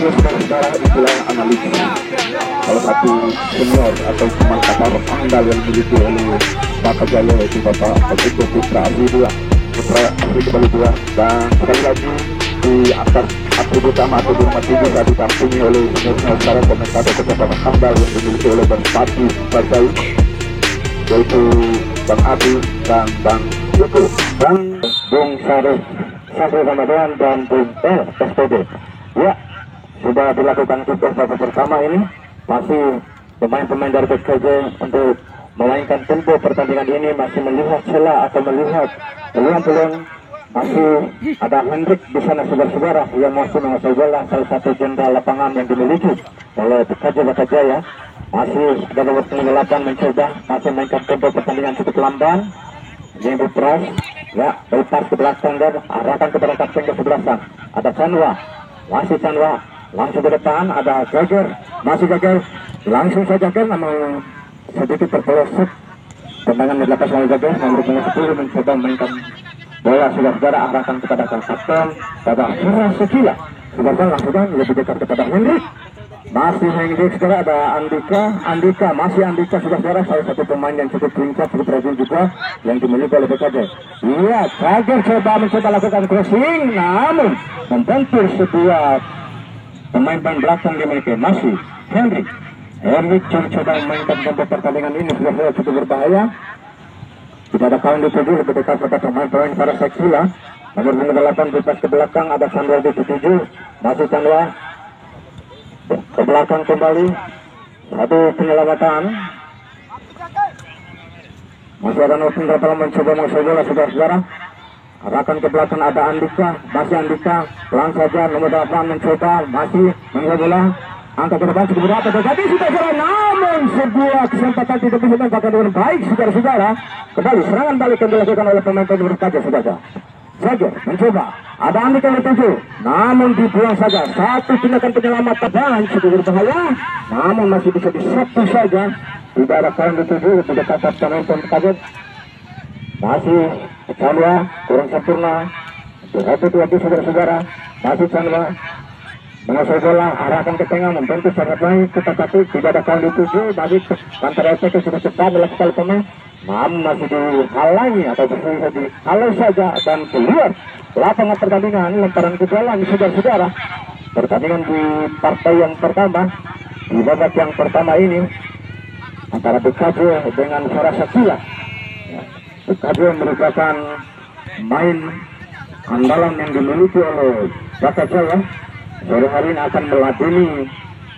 ini saudara istilah analis salah satu senior atau teman kapal andal yang dimiliki oleh Bapak Jaya, yaitu Bapak Begitu Putra Asri kembali dua. Dan sekali lagi di atas atribut utama atau di rumah tinggi tadi ditampingi oleh senior saudara komentator kecepatan andal yang dimiliki oleh Bang Pati Partai, yaitu Bang Adi dan Bang Yuku dan Bung Sarif Santri Ramadan dan Bung SPD. Ya, sudah dilakukan kick-off babak pertama ini. Masih pemain-pemain dari PSKJ untuk melainkan tempo pertandingan ini masih melihat celah atau melihat peluang-peluang. Masih ada Hendrik di sana saudara-saudara yang masih menguasai bola, salah satu jenderal lapangan yang dimiliki oleh PSKJ Batajaya. Masih ada nomor 8 mencoba masih mainkan tempo pertandingan cukup lamban. Yang berperas, ya, lepas ke belakang dan arahkan kepada kapten ke-11. Ada Sanwa, masih Sanwa, langsung ke depan. Ada Gager, masih Gager, langsung saja Gager, namun sedikit terpelosok. Tendangan dilepas oleh Gager, nomor 10 mencoba mainkan bola saudara-saudara, arahkan kepada kapten, pada Sekila. Saudara langsung lebih dekat kepada Hendrik. Masih Hendrik, saudara, ada Andika, masih Andika saudara, salah satu pemain yang cukup lincah, cukup rajin juga yang dimiliki oleh PKJ. Iya, Gager mencoba lakukan crossing, namun membentur sebuah pemain belakang dimiliki. Masih Hendrik coba memainkan tempo pertandingan ini sudah cukup berbahaya. Tidak ada kawan di tujuh, lebih dekat pada pemain para Sekila. Nomor 8 bebas ke belakang, ada Sandra di 7, masih Sandra ke belakang kembali. Satu penyelamatan. Masih ada Nosin Rapala mencoba menguasai bola saudara-saudara. Arahkan ke belakang, ada Andika, masih Andika, pelan saja nomor 8 mencoba, masih menguasai bola. Angkat ke depan cukup berat, terjadi saudara, namun sebuah kesempatan tidak bisa dimanfaatkan dengan baik saudara-saudara. Kembali serangan balik yang dilakukan oleh pemain berkaca saudara. Saja mencoba, ada Andika yang 7, namun dibuang saja. Satu tindakan penyelamatan dan cukup berbahaya, namun masih bisa disapu saja. Tidak ada kawan di 7, lebih dekat pemain kaget. Masih Chandra, kurang sempurna. Satu lagi saudara-saudara, masih Chandra menguasai bola, arahkan ke tengah, membentuk sangat baik, tetapi tidak ada kawan di 7. Bagi antara efek sudah cepat melakukan pemain, namun masih dihalangi atau bisa dihalau saja dan keluar lapangan pertandingan. Lemparan ke jalan saudara-saudara. Pertandingan di partai yang pertama, di babak yang pertama ini antara BKJ dengan Sekila. BKJ merupakan main andalan yang dimiliki oleh Batajaya. Sore hari ini akan meladeni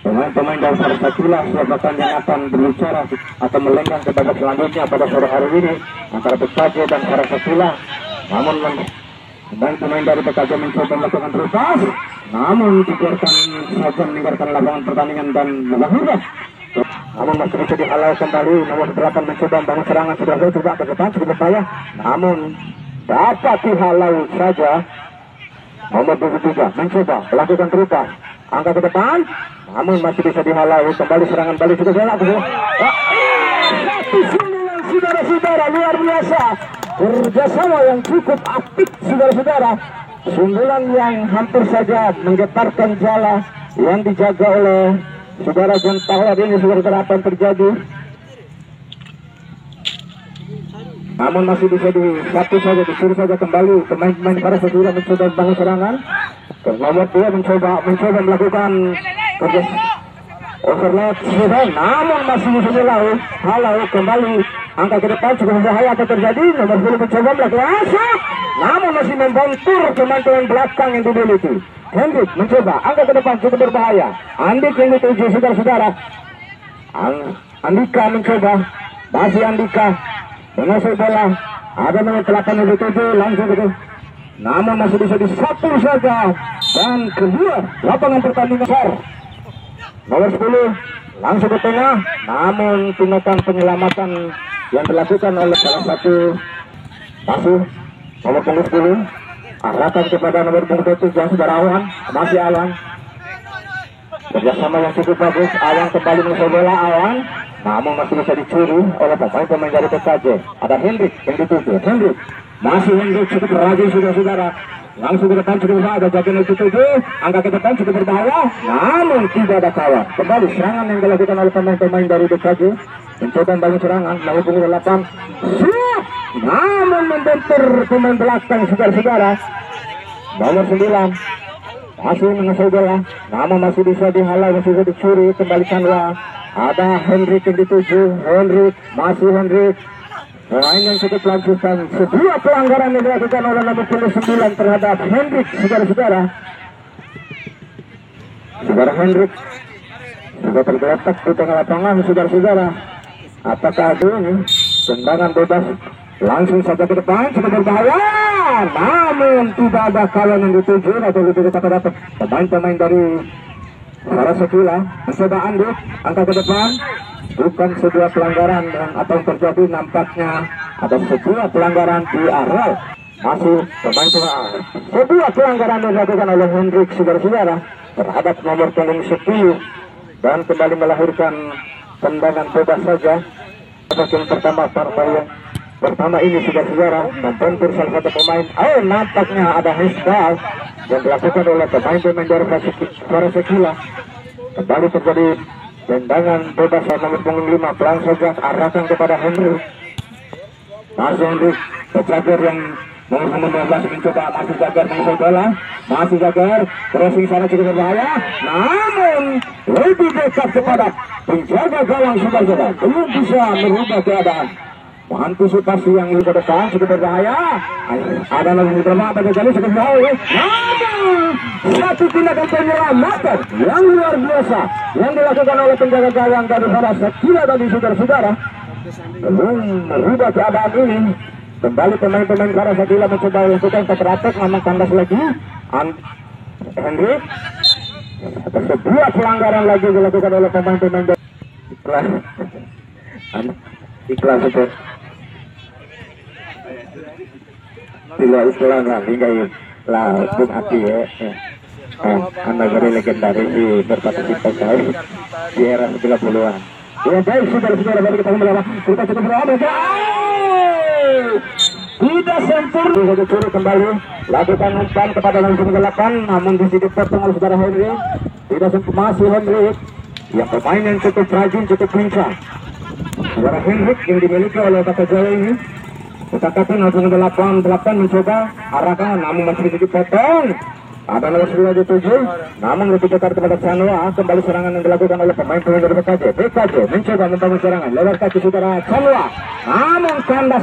pemain-pemain dari Sekila, siapakah yang akan berbicara atau melenggang ke babak selanjutnya pada sore hari ini antara PKJ dan Sekila. Namun pemain dari PKJ mencoba melakukan terus, namun dibiarkan saja meninggalkan lapangan pertandingan dan melahirkan. Namun masih bisa dihalau kembali. Nomor 8 mencoba membangun serangan, sudah coba ke depan cukup berbahaya, namun dapat dihalau saja. Nomor 23 mencoba melakukan terupas, angkat ke depan, namun masih bisa dihalau. Kembali serangan balik sudah jalan. Satu sundulan saudara-saudara, luar biasa. Kerjasama yang cukup apik saudara-saudara. Sundulan yang hampir saja menggetarkan jala yang dijaga oleh saudara John Tahwa. Ini saudara-saudara apa yang terjadi, namun masih bisa satu saja, disuruh saja kembali pemain-pemain para Sekila mencoba bangun serangan. Nomor 2 mencoba melakukan kerja overlap, namun masih bisa halau kembali. Angka ke depan cukup berbahaya apa terjadi. Nomor 10 mencoba melakukan asap, namun masih membentur pemain belakang yang dimiliki. Hendrik mencoba angka ke depan cukup berbahaya. Andik yang dituju saudara-saudara. Andika mencoba, masih Andika menguasai bola, ada nomor 8 yang dituju langsung gitu, namun masih bisa disapu saja dan keluar lapangan pertandingan. Nomor 10 langsung ke tengah, namun tindakan penyelamatan yang dilakukan oleh salah satu masih nomor 10 arahkan kepada nomor 7 saudara Awan, masih Awan. Kerjasama yang cukup bagus, Awan kembali menguasai bola, Awan, namun masih bisa dicuri oleh pemain dari PKJ. Ada Hendrik yang dituju, Hendrik, masih Hendrik cukup rajin saudara-saudara. langsung ke depan cukup ada jaga itu 7, angka ke depan cukup berbahaya, namun tidak ada kawan. Kembali serangan yang dilakukan oleh pemain-pemain dari BKJ, mencoba membangun serangan, namun punggung 8, siap, namun membentur pemain belakang saudara-saudara. Nomor 9 masih menguasai bola, namun masih bisa dihalau, masih bisa dicuri, kembali Canwa. Ada Hendrik yang dituju, Hendrik pemain yang cukup melanjutkan sebuah pelanggaran yang dilakukan oleh nomor 9 terhadap Hendrik, saudara-saudara. Hendrik sudah tergeletak di tengah lapangan, saudara-saudara. Apakah ini tendangan bebas langsung saja ke depan, cukup berbahaya, namun tidak ada kawan yang dituju atau tidak dapat pemain-pemain dari Parasekila mencoba Anduk, angka ke depan, bukan sebuah pelanggaran yang apa yang terjadi, nampaknya ada sebuah pelanggaran di awal. Masih pemain-pemain sebuah pelanggaran yang dilakukan oleh Hendrik, saudara-saudara, terhadap nomor punggung 10 dan kembali melahirkan tendangan bebas saja. Yang pertama ini saudara-saudara membentur salah satu pemain. Nampaknya ada hesbal yang dilakukan oleh pemain-pemain dari Parasekila. Kembali terjadi tendangan bebas nomor punggung 5, pelan saja arahkan kepada Hendrik. Masih Hendrik, Jager yang nomor 15 mencoba, masih Jager menguasai bola, masih Jager crossing sana cukup berbahaya, namun lebih dekat kepada penjaga gawang saudara-saudara, belum bisa merubah keadaan. Antisipasi yang ke depan cukup berbahaya. Ada nomor berapa pada kali cukup berbahaya. Namun satu tindakan penyelamatan yang luar biasa yang dilakukan oleh penjaga gawang dari Parasekila tadi, saudara-saudara, belum merubah keadaan ini. Kembali pemain-pemain Parasekila mencoba melakukan kontratak, namun kandas lagi. Hendrik, sebuah pelanggaran lagi dilakukan oleh pemain-pemain dari Ikhlas itu. Tidak istilah hingga lah Bung Ati ya. Anak dari legendaris di berpartisipasi di era 90-an. Ya baik, saudara-saudara, bagi kita kembali kita cukup berapa? Tidak sempurna. Bisa dicuri kembali, lakukan umpan kepada langsung ke 8, namun di sini potong oleh saudara Henry. Tidak sempurna, masih Henry yang pemain yang cukup rajin, cukup lincah. Saudara Hendrik yang dimiliki oleh Kata Jaya ini, kita katakan langsung ke 8 mencoba arahkan, namun masih dipotong. Ada nomor 7, namun lebih dekat kepada Canwa. Kembali serangan yang dilakukan oleh pemain-pemain dari BKJ mencoba membangun serangan lewat kaki saudara Canwa, namun kandas.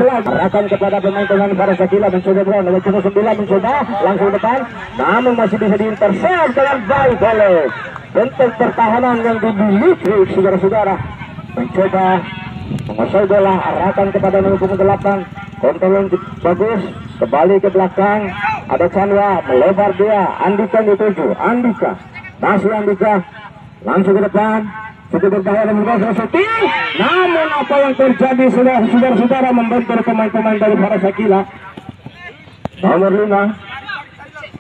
Arahkan kepada pemain-pemain Parasekila mencoba bola, nomor 9 mencoba langsung depan, namun masih bisa diintersep dengan baik oleh bentuk pertahanan yang dimiliki saudara-saudara. Mencoba menguasai bola, arahkan kepada nomor 8, kontrol yang bagus, kembali ke belakang, ada Canwa, melebar dia, Andika dituju, Andika, masih Andika, langsung ke depan, cukup berbahaya dan membawa shooting, namun apa yang terjadi saudara-saudara membentur pemain-pemain dari Parasekila. Nomor 5,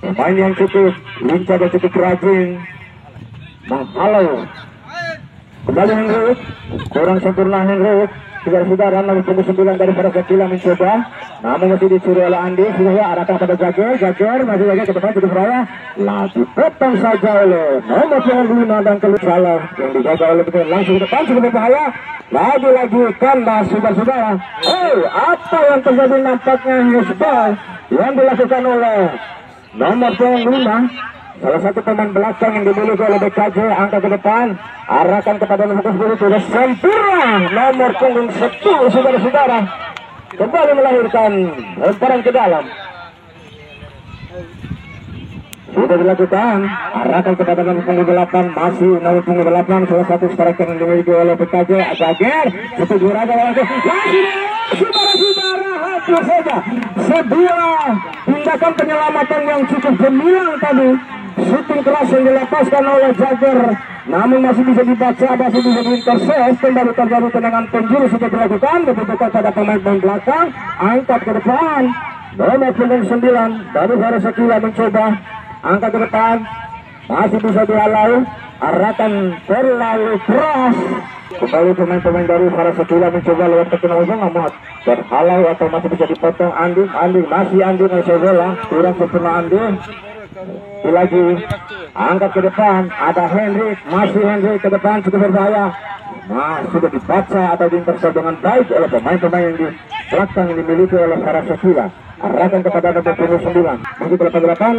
pemain yang cukup lincah dan cukup rajin, menghalau. Kembali Hendrik, kurang sempurna Hendrik, saudara-saudara, nomor 9 dari Parasekila mencoba, namun masih dicuri oleh Andi. Sudah arahkan pada Jager masih Jager ke depan cukup raya, lagi potong saja oleh nomor 5 dan keluar salah yang dijaga oleh betul, langsung ke depan cukup berbahaya, lagi-lagi kandas saudara-saudara. Apa yang terjadi, nampaknya hesbal yang dilakukan oleh nomor 5, salah satu pemain belakang yang dimiliki oleh BKJ, angka ke depan, arahkan kepada nomor 10, sudah sempurna nomor punggung 10 saudara-saudara, kembali melahirkan lemparan ke dalam. Sudah dilakukan, arahkan kepada nomor punggung 8, masih nomor punggung 8, salah satu striker yang dimiliki oleh BKJ, Jager, itu juraga langsung, saudara-saudara, hampir saja sebuah tindakan penyelamatan yang cukup gemilang tadi. Shooting keras yang dilepaskan oleh Jager, namun masih bisa dibaca, masih bisa diinterses. Kembali terjadi tendangan penjuru sudah dilakukan, lebih dekat pada pemain belakang, angkat ke depan, nomor 9 dari Parasekila mencoba angkat ke depan, masih bisa dihalau, arahkan terlalu keras, Kembali pemain-pemain dari Farasakila mencoba lewat tekan ujung, namun terhalau atau masih bisa dipotong. Andi masih mencoba bola, kurang sempurna Andi. Lagi angkat ke depan, ada Henry, masih Henry ke depan, cukup berbahaya. Nah, sudah dibaca atau diintercept dengan baik oleh pemain-pemain yang di belakang yang dimiliki oleh Farasakila. Arahkan kepada nomor 29, masih ke depan,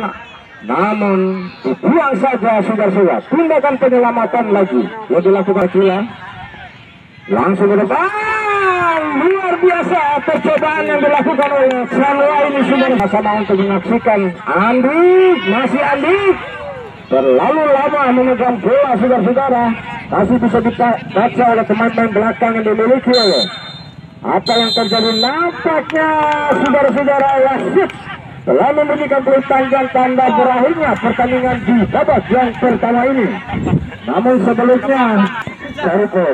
namun dibuang saja sudah. Tindakan penyelamatan lagi yang dilakukan Kila. Langsung ke depan, luar biasa percobaan yang dilakukan oleh Sanwa ini sudah sama untuk menyaksikan. Masih Andi terlalu lama memegang bola saudara-saudara, masih bisa dibaca oleh pemain belakang yang dimiliki oleh. Apa yang terjadi nampaknya saudara-saudara wasit telah memberikan peluit panjang tanda berakhirnya pertandingan di babak yang pertama ini. Namun sebelumnya Sariko,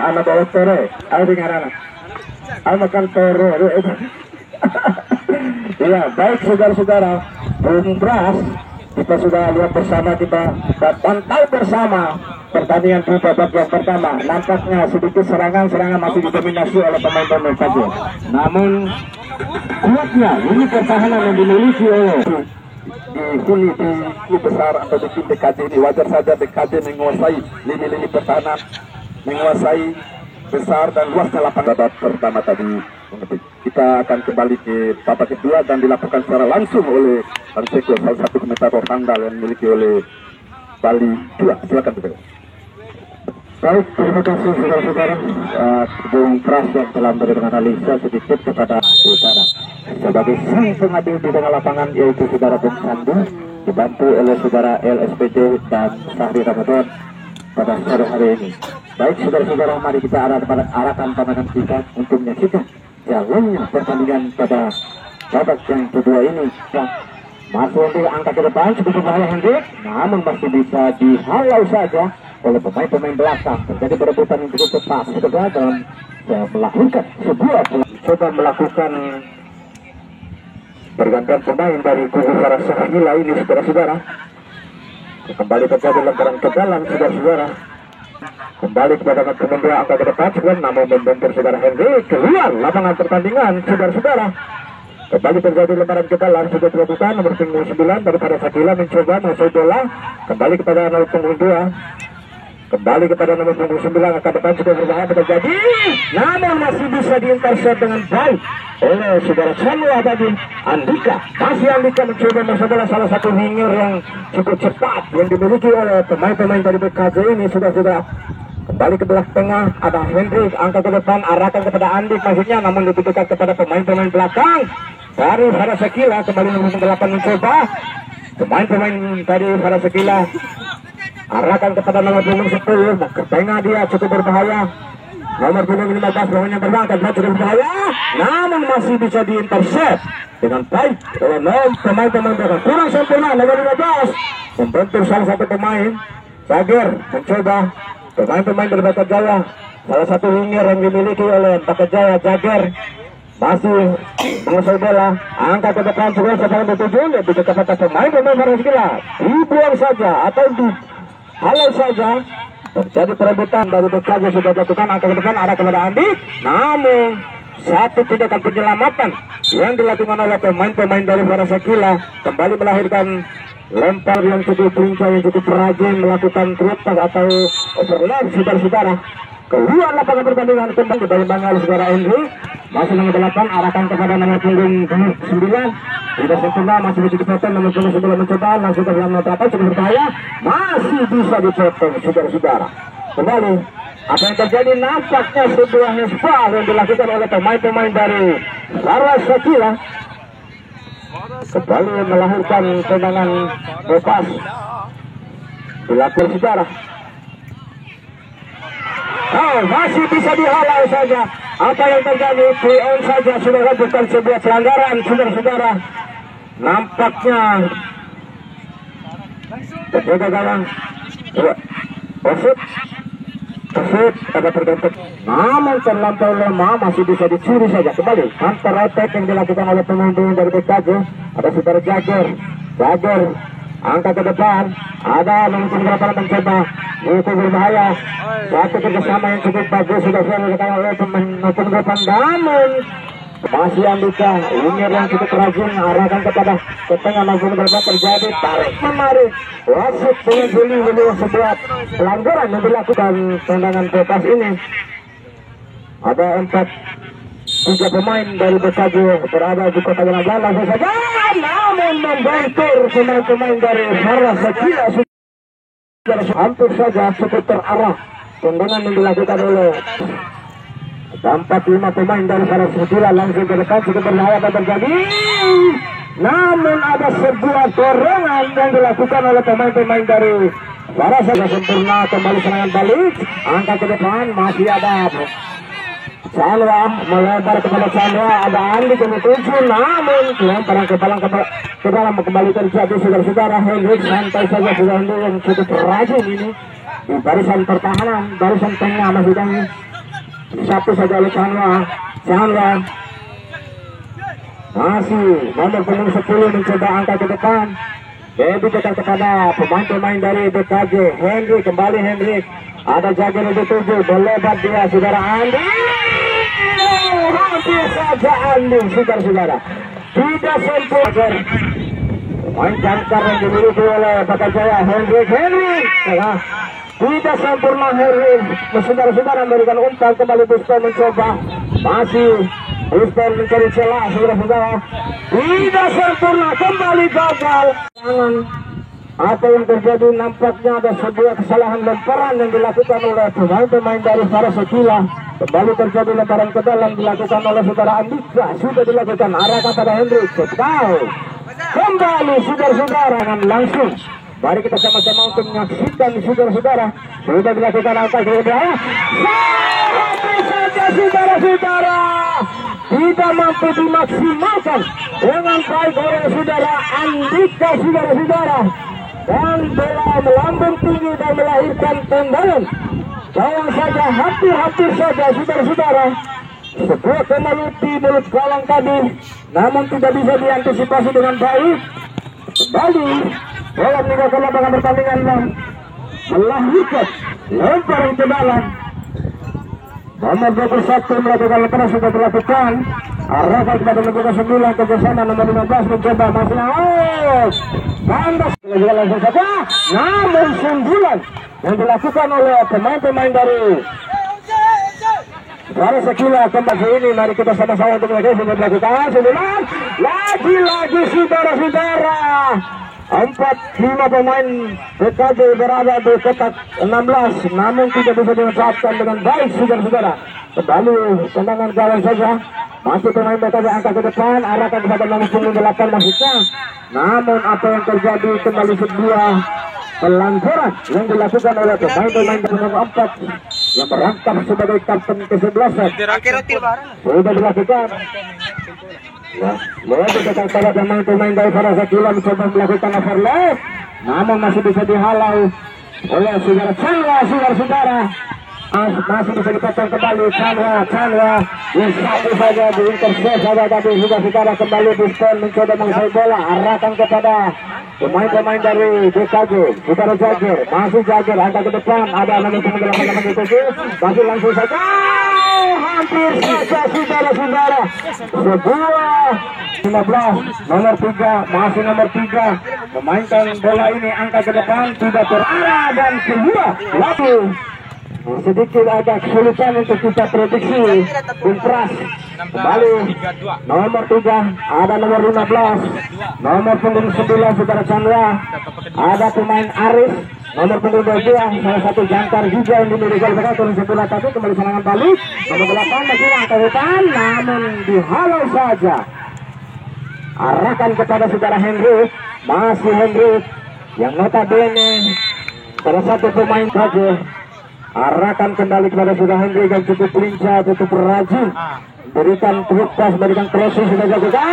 anak Tore, anak Tore. Ya, baik saudara-saudara, Bung Bras, kita sudah lihat bersama, kita pantau bersama pertandingan di babak yang pertama. Nampaknya sedikit serangan masih didominasi oleh pemain-pemain saja. Namun kuatnya ini pertahanan yang dimiliki oleh di klub besar atau di tim DKJ ini. Wajar saja DKJ menguasai lini pertahanan, menguasai besar dan luasnya lapangan. Babak pertama tadi kita akan kembali ke babak kedua dan dilakukan secara langsung oleh Anseko, salah satu komentator handal yang dimiliki oleh Bali 2. Silakan Bung. Baik, terima kasih saudara-saudara. Bung Pras yang telah memberikan analisa sedikit kepada saudara sebagai sang pengadil di tengah lapangan, yaitu saudara Bung Sandu, dibantu oleh saudara LSPJ dan Sahri Ramadan pada sore hari ini. Baik saudara-saudara, mari kita arahkan pandangan kita untuk menyaksikan jalannya pertandingan pada babak yang kedua ini. Masuk untuk angka ke depan, cukup berbahaya Hendrik, namun masih bisa dihalau saja oleh pemain-pemain belakang. Terjadi perebutan yang cukup cepat setelah dalam melakukan sebuah coba melakukan pergantian pemain dari kubu Farasakila ini saudara-saudara. Kembali terjadi lemparan ke dalam saudara-saudara. Kembali kepada nomor 2 angka ke depan, namun membentur saudara Henry keluar lapangan pertandingan saudara-saudara. Kembali terjadi lemparan ke dalam, sudah dilakukan nomor 9 dari Farasakila mencoba masuk bola. Kembali kepada nomor 2. Kembali kepada nomor 9 akan depan, sudah berbahaya terjadi, namun masih bisa diintercept dengan baik oleh saudara Sanwa tadi. Masih Andika mencoba masuk bola, salah satu winger yang cukup cepat yang dimiliki oleh pemain-pemain dari BKJ ini sudah. Kembali ke belah tengah, ada Hendrik, angkat ke depan, arahkan kepada Andik maksudnya, namun lebih dekat kepada pemain-pemain belakang dari Farasakila. Kembali nomor 8 mencoba, pemain-pemain dari Farasakila arahkan kepada nomor 10, ke tengah dia cukup berbahaya. Nomor 15 bawahnya berangkat, cukup berbahaya, namun masih bisa diintercept dengan baik oleh pemain-pemain belakang. Kurang sempurna nomor 15 membentur salah satu pemain. Jager mencoba, pemain-pemain dari Bakajaya, salah satu winger yang dimiliki oleh Bakajaya, Jager masih menguasai bola, angkat ke depan juga sepanjang bertujuh, lebih dekat kepada pemain-pemain Farasakila, dibuang saja atau halau saja. Terjadi perebutan dari BKJ sudah dilakukan, angka ke depan arah kepada Andi, namun satu tindakan penyelamatan yang dilakukan oleh pemain-pemain dari Farasakila kembali melahirkan lempar yang cukup lincah, yang cukup rajin melakukan trepas atau overlap saudara-saudara. Keluar lapangan pertandingan, kembali diimbangi oleh saudara Henry. Masih nomor 8 arahkan kepada nomor punggung 9. Tidak sempurna, masih bisa dipotong nomor 10 sebelum mencoba langsung ke dalam nomor 8 cukup berbahaya, masih bisa dipotong saudara-saudara. Kembali apa yang terjadi, nampaknya sebuah foul yang dilakukan oleh pemain-pemain dari Farasakila. Kembali melahirkan tendangan bebas dilakukan saudara. Masih bisa dihalau saja. Apa yang terjadi, play on saja sudah bukan sebuah pelanggaran saudara-saudara. Nampaknya terjaga gawang Osit ada tergantung, namun terlampau lemah, masih bisa dicuri saja. Kembali counter attack yang dilakukan oleh pemain dari BKJ. Ada saudara Jager angkat ke depan, ada nomor 8 mencoba itu berbahaya. Satu kerjasama yang cukup bagus sudah dilakukan oleh pemain maupun depan, namun masih Andika ini yang cukup rajin arahkan kepada ke tengah maupun berapa terjadi tarik menarik wasit dengan jeli sebuah pelanggaran yang dilakukan tendangan bebas ini. Ada 3 pemain dari BKJ berada di kota Jalan langsung saja, namun membentur pemain-pemain dari Farasakila hampir saja cukup terarah tendangan yang dilakukan oleh 4-5 pemain dari Farasakila langsung ke depan cukup berbahaya terjadi, namun ada sebuah dorongan yang dilakukan oleh pemain-pemain dari Farasakila sempurna kembali serangan balik angka ke depan masih ada Chandra melebar kepada Chandra, ada Andi ke 7, namun lemparan ke dalam kembali terjadi saudara-saudara. Hendrik santai saja sudah yang cukup rajin ini di barisan pertahanan, barisan tengah masih kami satu saja oleh Chandra masih nomor punggung 10 mencoba angka ke depan. Debbie dekat kepada pemain-pemain dari BKJ. Hendrik kembali, Hendrik ada jaga lebih 7 melebar dia saudara Andi. Hampir saja Andi saudara-saudara tidak sempurna. Main jangkar yang dimiliki oleh Bakajaya. Hendrik tidak sempurna. Hendrik saudara-saudara memberikan umpan kembali. Buster mencoba masih Buster mencari celah saudara-saudara tidak sempurna kembali gagal. Apa yang terjadi nampaknya ada sebuah kesalahan lemparan yang dilakukan oleh pemain-pemain dari Farasakila. Kembali terjadi lemparan ke dalam dilakukan oleh saudara Andika, sudah dilakukan arahkan pada Hendrik. Kembali saudara-saudara langsung. Mari kita sama-sama untuk menyaksikan saudara-saudara. Sudah dilakukan angka ke bawah. Saja saudara-saudara tidak mampu dimaksimalkan dengan baik oleh saudara Andika saudara-saudara. Dan bola melambung tinggi dan melahirkan tendangan gawang saja, hampir saja saudara-saudara. Sebuah kembali di mulut gawang tadi, namun tidak bisa diantisipasi dengan baik. Kembali bola meninggalkan lapangan pertandingan melahirkan lemparan ke dalam. Nomor 21 melakukan lemparan sudah dilakukan. Arahkan kepada nomor 9 kerjasama nomor 15 mencoba masih out. Kandas langsung saja, namun sundulan yang dilakukan oleh pemain-pemain dari Farasakila kembali ini. Mari kita sama-sama untuk melakukan sundulan lagi-lagi saudara-saudara. 4-5 pemain BKJ berada di kotak 16, namun tidak bisa dimanfaatkan dengan baik saudara-saudara. Kembali tendangan gawang saja. Masih pemain BKJ angkat ke depan, arahkan kepada nomor punggung 8 maksudnya. Namun apa yang terjadi kembali sebuah pelanggaran yang dilakukan oleh pemain-pemain nomor 4 yang merangkap sebagai kapten ke-11. Sudah dilakukan. Ya, lebih dekat pada pemain-pemain dari Farasakila mencoba melakukan overlap, namun masih bisa dihalau oleh saudara-saudara. Masih bisa dipotong kembali Chandra satu saja diintercept saja, tapi saudara kembali Buster mencoba menguasai bola, arahkan kepada pemain-pemain dari BKJ. Saudara Jager, masih Jager angkat ke depan, ada nomor 8 masih langsung saja. Hampir saja saudara-saudara. Sebuah 15 nomor 3 masih nomor 3 memainkan bola ini angkat ke depan, tidak terarah dan keluar lagi. Sedikit agak kesulitan untuk kita prediksi. Impras kembali nomor 3, ada nomor 15 nomor punggung 9 saudara Chandra, ada pemain Aris nomor punggung 22, salah satu jangkar juga yang dimiliki oleh turun sebelah tadi. Kembali serangan balik nomor 8 masih angkat depan, namun dihalau saja. Arahkan kepada saudara Hendrik, masih Hendrik yang notabene salah satu pemain saja. Arahkan kembali kepada saudara Hendrik yang cukup lincah, cukup rajin, berikan pas, berikan crossing sudah dilakukan.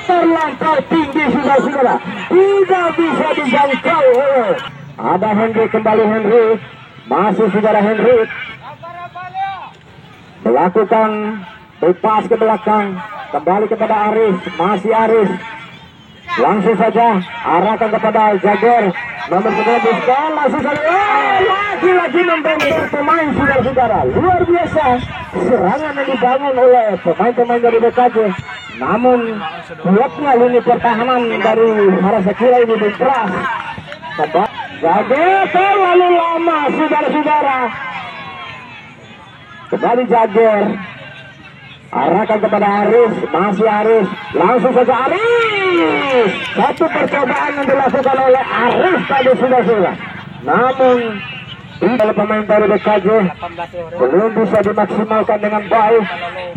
Terlampau tinggi saudara-saudara, tidak bisa dijangkau. Ada Hendrik, kembali Hendrik, masih saudara Hendrik melakukan bypass ke belakang, kembali kepada Aris, masih Aris langsung saja arahkan kepada Jager. nomor 13 masih lagi-lagi membentur pemain saudara-saudara. Luar biasa serangan yang dibangun oleh pemain-pemain dari BKJ. Namun kuatnya lini pertahanan dari Harasakila ini berkeras. Jager terlalu lama saudara-saudara. Kembali Jager, arahkan kepada Aris, masih Aris, langsung saja Aris. Satu percobaan yang dilakukan oleh Aris tadi sudah. Namun oleh pemain dari BKJ belum bisa dimaksimalkan dengan baik.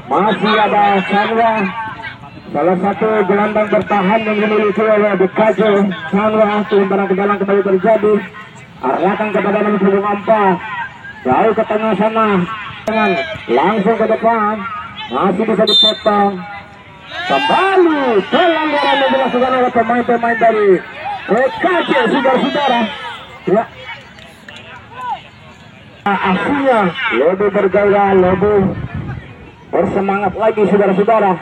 Masih ada Chandra, salah satu gelandang bertahan yang dimiliki oleh BKJ. Chandra lemparan ke dalam kembali terjadi. Arahkan kepada nomor 4, jauh ke tengah sana, langsung ke depan, masih bisa dipotong. Kembali pelanggaran yang dilakukan oleh pemain-pemain dari BKJ saudara-saudara. Ya, aksinya lebih bergaya, lebih bersemangat lagi saudara-saudara.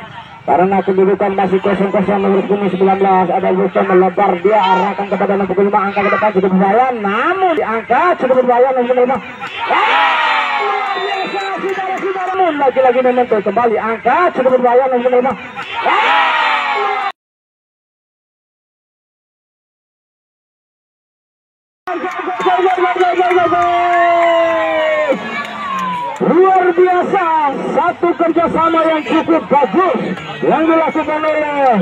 Karena kedudukan masih 0-0 menurut Bumi 19. Ada Gusto melebar, dia arahkan kepada nomor 5, angka ke depan cukup berbahaya. Namun diangkat cukup berbahaya nomor 5. Saudara-saudara, lagi-lagi membentuk kembali, angkat cukup berbahaya nomor 5. Luar biasa, satu kerjasama yang cukup bagus yang dilakukan oleh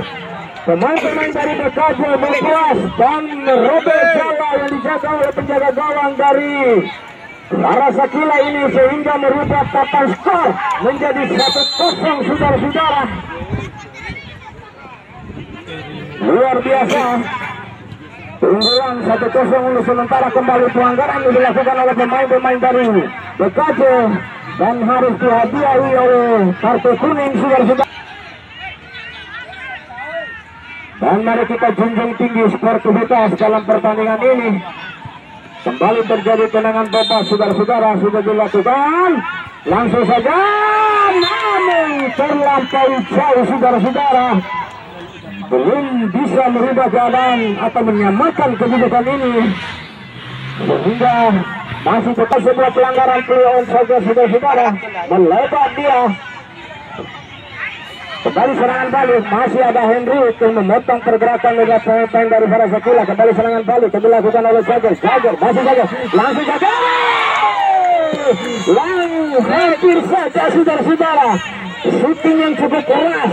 pemain-pemain dari BKJ Mengkuas dan merobek jala yang dijaga oleh penjaga gawang dari Harasakila ini sehingga merubah papan skor menjadi 1-0 saudara-saudara. Luar biasa. Keunggulan 1-0 untuk sementara. Kembali pelanggaran yang dilakukan oleh pemain-pemain dari BKJ dan harus dihadiahi oleh kartu kuning saudara-saudara. Dan mari kita junjung tinggi sportivitas dalam pertandingan ini. Kembali terjadi tendangan bebas saudara-saudara, sudah dilakukan langsung saja, namun terlampau jauh saudara-saudara. Belum bisa merubah keadaan atau menyamakan kedudukan ini, sehingga masih tetap sebuah pelanggaran play-on saja saudara-saudara. Melebar dia. Kembali serangan balik, masih ada Henry yang memotong pergerakan dari pemain dari Harasakila. Kembali serangan balik yang dilakukan oleh Jager, masih Jager, langsung Jager, hampir saja saudara-saudara. Shooting yang cukup keras,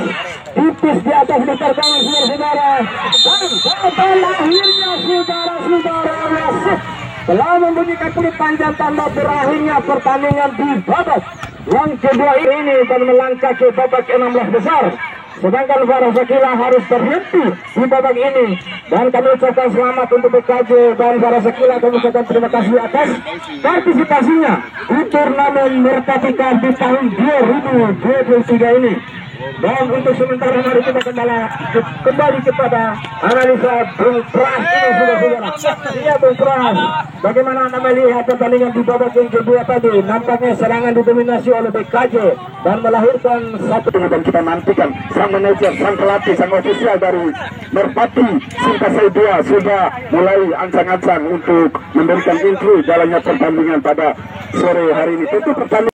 tipis di atas meter gawang saudara-saudara. Dan akhirnya saudara-saudara masuk. Telah membunyikan peluit panjang tanda berakhirnya pertandingan di babak yang kedua ini dan melangkah ke babak 16 besar. Sedangkan Harasakila harus berhenti di babak ini. Dan kami ucapkan selamat untuk BKJ dan Harasakila. Kami ucapkan terima kasih atas partisipasinya di turnamen Merpati Cup di tahun 2023 ini. Dan untuk sementara mari kita kembali kepada analisa Bung Pras ini saudara-saudara. Iya Bung Pras, bagaimana Anda melihat pertandingan di babak yang kedua tadi? Nampaknya serangan didominasi oleh BKJ dan melahirkan satu. Dan kita nantikan sang manajer, sang pelatih, sang ofisial dari Merpati Sintasai 2 sudah mulai ancang-ancang untuk memberikan intro jalannya pertandingan pada sore hari ini. Tentu pertandingan